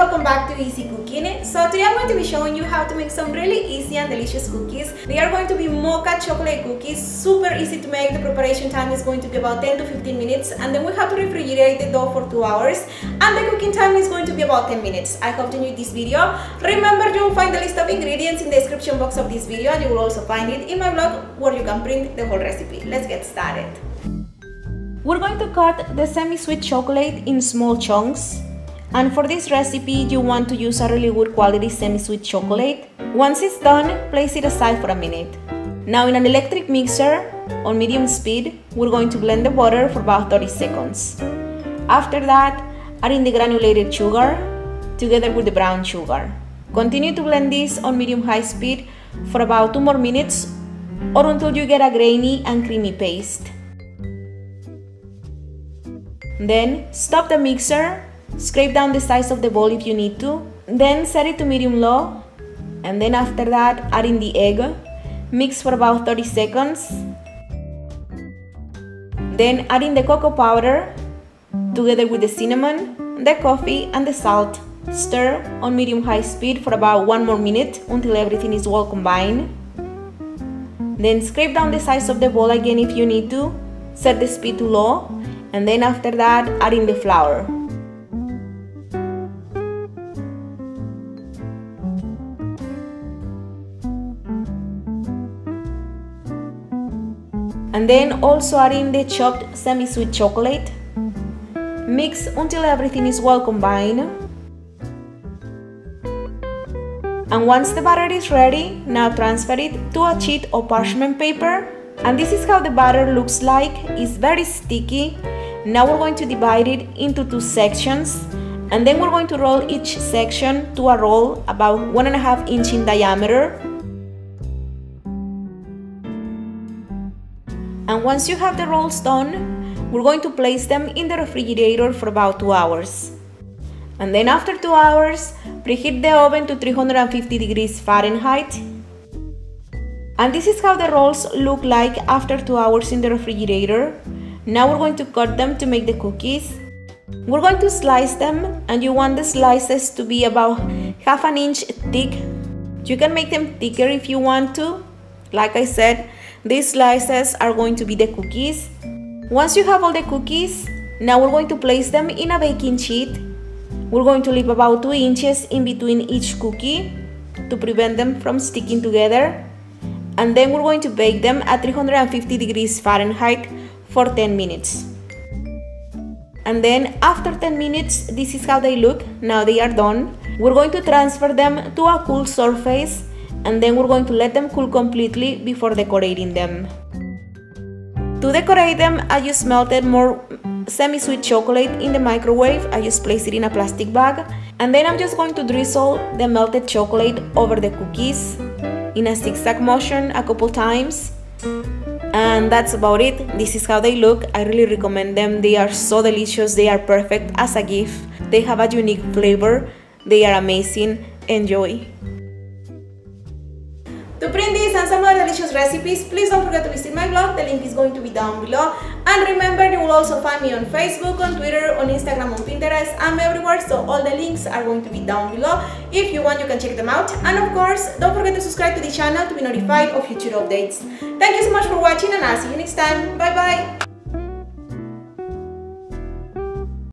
Welcome back to Easy Cooking. So today I'm going to be showing you how to make some really easy and delicious cookies. They are going to be mocha chocolate cookies, super easy to make. The preparation time is going to be about 10 to 15 minutes, and then we have to refrigerate the dough for 2 hours, and the cooking time is going to be about 10 minutes. I hope you enjoyed this video. Remember, you will find the list of ingredients in the description box of this video, and you will also find it in my blog where you can print the whole recipe. Let's get started. We're going to cut the semi-sweet chocolate in small chunks. And for this recipe, you want to use a really good quality semi-sweet chocolate. Once it's done, place it aside for a minute. Now in an electric mixer on medium speed, we're going to blend the butter for about 30 seconds. After that, add in the granulated sugar together with the brown sugar. Continue to blend this on medium-high speed for about 2 more minutes or until you get a grainy and creamy paste. Then stop the mixer. Scrape down the size of the bowl if you need to, then set it to medium-low, and then after that add in the egg, mix for about 30 seconds, then add in the cocoa powder together with the cinnamon, the coffee and the salt. Stir on medium-high speed for about 1 more minute until everything is well combined. Then scrape down the size of the bowl again if you need to, set the speed to low, and then after that add in the flour. And then also add in the chopped semi-sweet chocolate. Mix until everything is well combined. And once the batter is ready, now transfer it to a sheet of parchment paper. And this is how the batter looks like. It's very sticky. Now we're going to divide it into 2 sections. And then we're going to roll each section to a roll about 1.5 inches in diameter. And once you have the rolls done, we're going to place them in the refrigerator for about 2 hours. And then after 2 hours, preheat the oven to 350 degrees Fahrenheit. And this is how the rolls look like after 2 hours in the refrigerator. Now we're going to cut them to make the cookies. We're going to slice them, and you want the slices to be about 1/2 inch thick. You can make them thicker if you want to. Like I said, these slices are going to be the cookies. Once you have all the cookies, now we're going to place them in a baking sheet. We're going to leave about 2 inches in between each cookie to prevent them from sticking together. And then we're going to bake them at 350 degrees Fahrenheit for 10 minutes. And then after 10 minutes, this is how they look. Now they are done. We're going to transfer them to a cool surface, and then we're going to let them cool completely before decorating them. To decorate them, I just melted more semi-sweet chocolate in the microwave. I just placed it in a plastic bag, and then I'm just going to drizzle the melted chocolate over the cookies in a zigzag motion a couple times. And that's about it. This is how they look. I really recommend them. They are so delicious. They are perfect as a gift. They have a unique flavor. They are amazing. Enjoy. To print these and some other delicious recipes, please don't forget to visit my blog. The link is going to be down below. And remember, you will also find me on Facebook, on Twitter, on Instagram, on Pinterest. I'm everywhere, so all the links are going to be down below. If you want, you can check them out. And of course, don't forget to subscribe to the channel to be notified of future updates. Thank you so much for watching, and I'll see you next time. Bye bye!